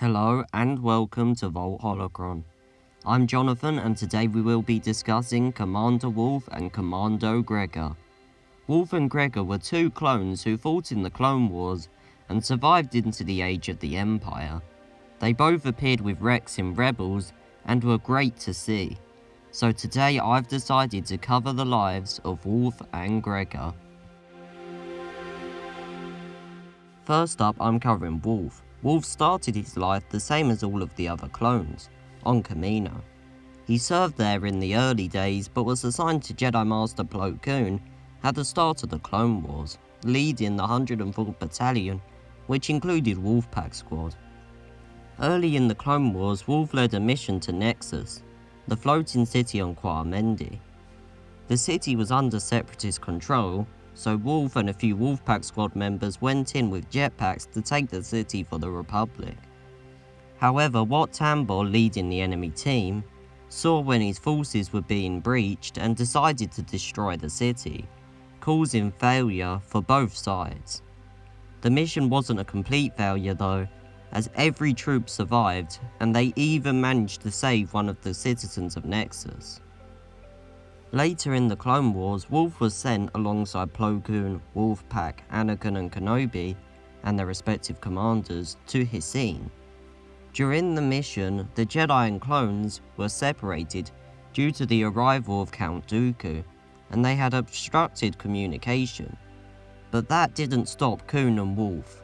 Hello and welcome to Volt Holocron. I'm Jonathan and today we will be discussing Commander Wolffe and Commander Gregor. Wolffe and Gregor were two clones who fought in the Clone Wars and survived into the Age of the Empire. They both appeared with Rex in Rebels and were great to see. So today I've decided to cover the lives of Wolffe and Gregor. First up, I'm covering Wolffe. Wolffe started his life the same as all of the other clones, on Camino. He served there in the early days but was assigned to Jedi Master Plo Koon at the start of the Clone Wars, leading the 104th Battalion, which included Wolfpack Squad. Early in the Clone Wars, Wolffe led a mission to Nexus, the floating city on Quamendi. The city was under Separatist control, so Wolffe and a few Wolfpack Squad members went in with jetpacks to take the city for the Republic. However, Wat Tambor, leading the enemy team, saw when his forces were being breached and decided to destroy the city, causing failure for both sides. The mission wasn't a complete failure though, as every troop survived and they even managed to save one of the citizens of Nexus. Later in the Clone Wars, Wolffe was sent alongside Plo Koon, Wolfpack, Anakin and Kenobi, and their respective commanders, to Hyssene. During the mission, the Jedi and clones were separated due to the arrival of Count Dooku, and they had obstructed communication. But that didn't stop Koon and Wolffe.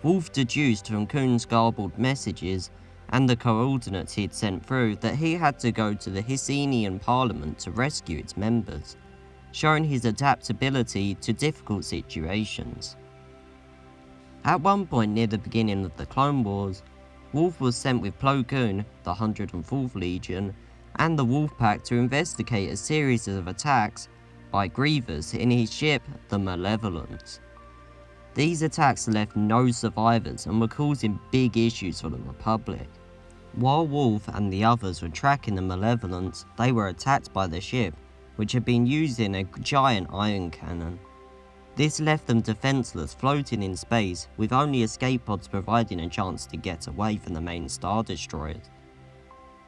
Wolffe deduced from Koon's garbled messages and the coordinates he'd sent through that he had to go to the Hyssenian Parliament to rescue its members, showing his adaptability to difficult situations. At one point near the beginning of the Clone Wars, Wolffe was sent with Plo Koon, the 104th Legion, and the Wolfpack to investigate a series of attacks by Grievous in his ship, the Malevolence. These attacks left no survivors and were causing big issues for the Republic. While Wolffe and the others were tracking the Malevolence, they were attacked by the ship, which had been using a giant ion cannon. This left them defenseless, floating in space, with only escape pods providing a chance to get away from the main Star Destroyers.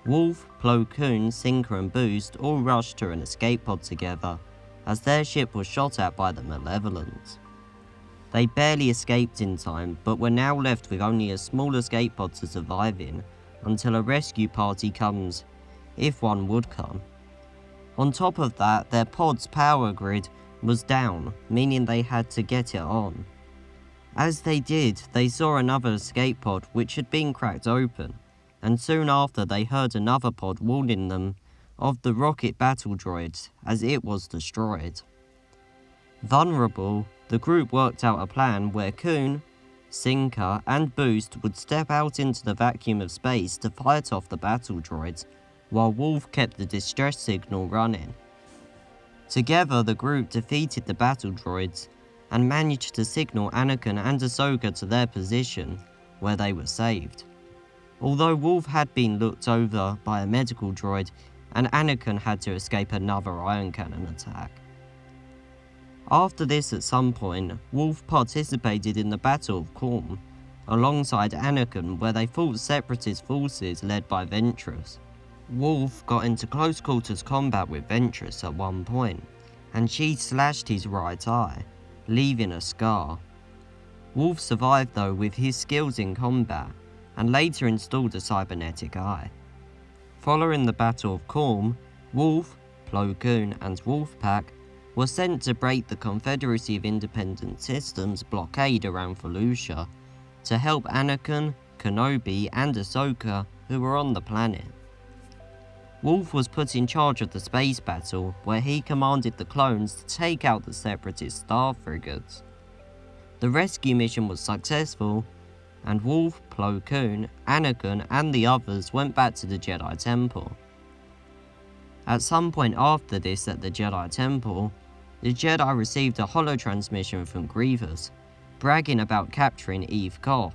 Wolffe, Plo Koon, Sinker and Boost all rushed to an escape pod together, as their ship was shot at by the Malevolence. They barely escaped in time, but were now left with only a small escape pod to survive in, until a rescue party comes, if one would come. On top of that, their pod's power grid was down, meaning they had to get it on. As they did, they saw another escape pod which had been cracked open, and soon after they heard another pod warning them of the rocket battle droids as it was destroyed. Vulnerable, the group worked out a plan where Koon, Sinker and Boost would step out into the vacuum of space to fight off the battle droids, while Wolffe kept the distress signal running. Together, the group defeated the battle droids and managed to signal Anakin and Ahsoka to their position, where they were saved. Although Wolffe had been looked over by a medical droid, and Anakin had to escape another ion cannon attack. After this, at some point, Wolffe participated in the Battle of Khorne, alongside Anakin, where they fought Separatist forces led by Ventress. Wolffe got into close quarters combat with Ventress at one point, and she slashed his right eye, leaving a scar. Wolffe survived though with his skills in combat, and later installed a cybernetic eye. Following the Battle of Khorne, Wolffe, Plo Koon and Wolfpack were sent to break the Confederacy of Independent Systems blockade around Felucia to help Anakin, Kenobi and Ahsoka, who were on the planet. Wolffe was put in charge of the space battle, where he commanded the clones to take out the Separatist star frigates. The rescue mission was successful, and Wolffe, Plo Koon, Anakin and the others went back to the Jedi Temple. At some point after this at the Jedi Temple, the Jedi received a holotransmission from Grievous, bragging about capturing Eve Koth.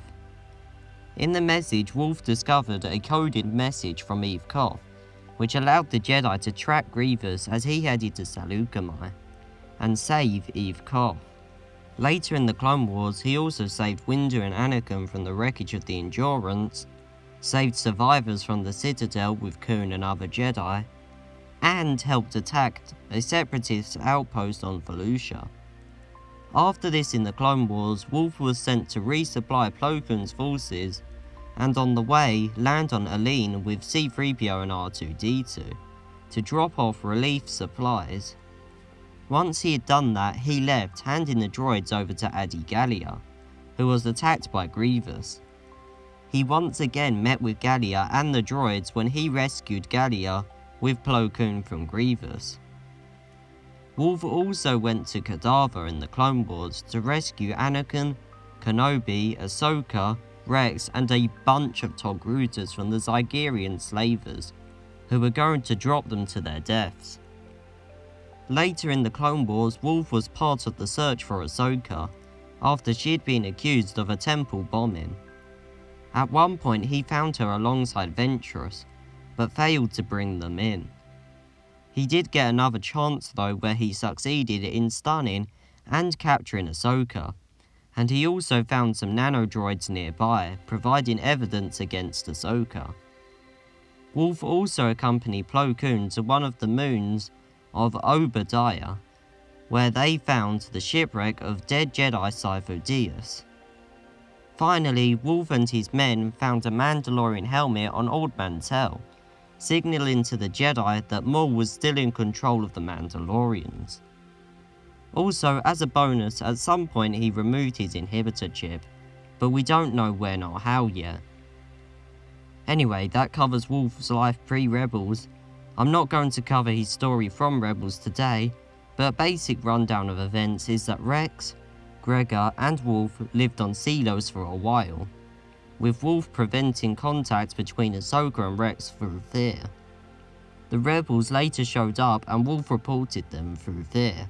In the message, Wolffe discovered a coded message from Eve Koth, which allowed the Jedi to track Grievous as he headed to Saleucami, and save Eve Koth. Later in the Clone Wars, he also saved Windu and Anakin from the wreckage of the Endurance, saved survivors from the Citadel with Khun and other Jedi, and helped attack a separatist outpost on Felucia. After this in the Clone Wars, Wolffe was sent to resupply Plo Koon's forces, and on the way land on Aleen with C-3PO and R2-D2 to drop off relief supplies. Once he had done that, he left, handing the droids over to Adi Gallia, who was attacked by Grievous. He once again met with Gallia and the droids when he rescued Gallia with Plo Koon from Grievous. Wolffe also went to Cadaver in the Clone Wars to rescue Anakin, Kenobi, Ahsoka, Rex, and a bunch of Togrutas from the Zygerian slavers, who were going to drop them to their deaths. Later in the Clone Wars, Wolffe was part of the search for Ahsoka, after she had been accused of a temple bombing. At one point he found her alongside Ventress, but failed to bring them in. He did get another chance though, where he succeeded in stunning and capturing Ahsoka, and he also found some nanodroids nearby, providing evidence against Ahsoka. Wolffe also accompanied Plo Koon to one of the moons of Obadiah, where they found the shipwreck of dead Jedi Sifo Dyas. Finally, Wolffe and his men found a Mandalorian helmet on Old Mantell, signalling to the Jedi that Maul was still in control of the Mandalorians. Also, as a bonus, at some point he removed his inhibitor chip, but we don't know when or how yet. Anyway, that covers Wolffe's life pre-Rebels. I'm not going to cover his story from Rebels today, but a basic rundown of events is that Rex, Gregor and Wolffe lived on Seelos for a while, with Wolffe preventing contact between Ahsoka and Rex through fear. The Rebels later showed up and Wolffe reported them through fear,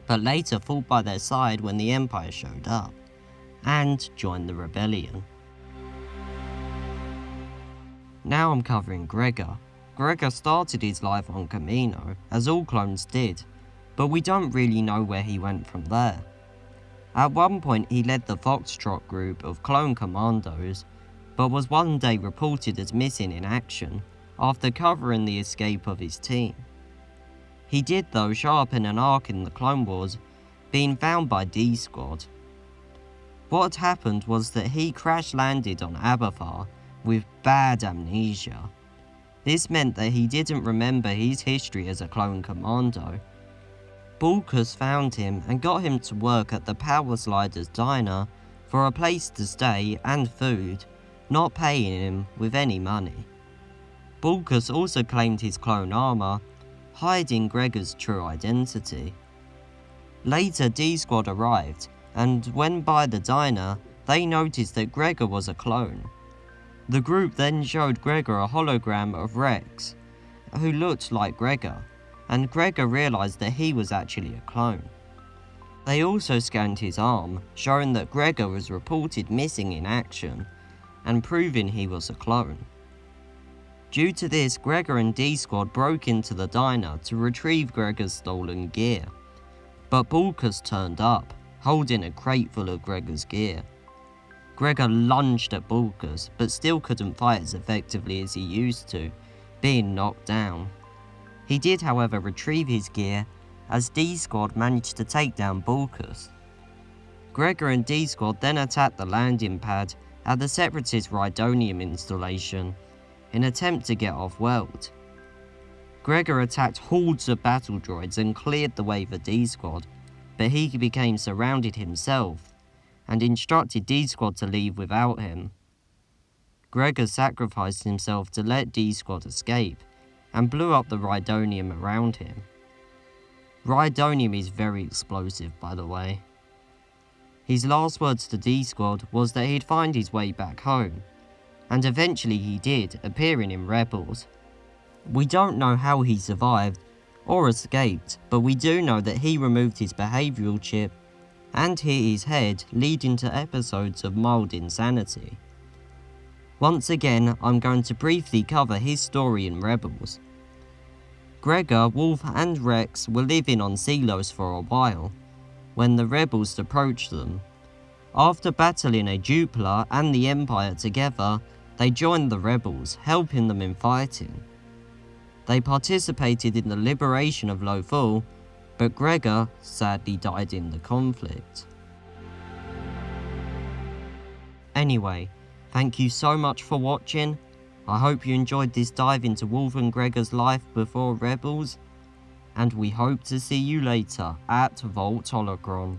but later fought by their side when the Empire showed up, and joined the rebellion. Now I'm covering Gregor. Gregor started his life on Kamino, as all clones did, but we don't really know where he went from there. At one point he led the Foxtrot group of clone commandos, but was one day reported as missing in action, after covering the escape of his team. He did though show up in an arc in the Clone Wars, being found by D-Squad. What had happened was that he crash-landed on Abathar with bad amnesia. This meant that he didn't remember his history as a clone commando. Bulkus found him and got him to work at the Power Sliders diner for a place to stay and food, not paying him with any money. Bulkus also claimed his clone armor, hiding Gregor's true identity. Later D-Squad arrived, and when by the diner, they noticed that Gregor was a clone. The group then showed Gregor a hologram of Rex, who looked like Gregor, and Gregor realised that he was actually a clone. They also scanned his arm, showing that Gregor was reported missing in action, and proving he was a clone. Due to this, Gregor and D-Squad broke into the diner to retrieve Gregor's stolen gear, but Bulkus turned up, holding a crate full of Gregor's gear. Gregor lunged at Bulkus, but still couldn't fight as effectively as he used to, being knocked down. He did however retrieve his gear, as D-Squad managed to take down Bulkus. Gregor and D-Squad then attacked the landing pad at the Separatist Rhydonium installation, in an attempt to get off-world. Gregor attacked hordes of battle droids and cleared the way for D-Squad, but he became surrounded himself, and instructed D-Squad to leave without him. Gregor sacrificed himself to let D-Squad escape, and blew up the Rhydonium around him. Rhydonium is very explosive, by the way. His last words to D-Squad was that he'd find his way back home, and eventually he did, appearing in Rebels. We don't know how he survived or escaped, but we do know that he removed his behavioural chip and hit his head, leading to episodes of mild insanity. Once again, I'm going to briefly cover his story in Rebels. Gregor, Wolffe and Rex were living on Seelos for a while, when the Rebels approached them. After battling a Dupla and the Empire together, They joined the rebels, helping them in fighting. They participated in the liberation of Lothal, but Gregor sadly died in the conflict. Anyway, thank you so much for watching. I hope you enjoyed this dive into Wolffe and Gregor's life before Rebels, and we hope to see you later at Vault Holocron.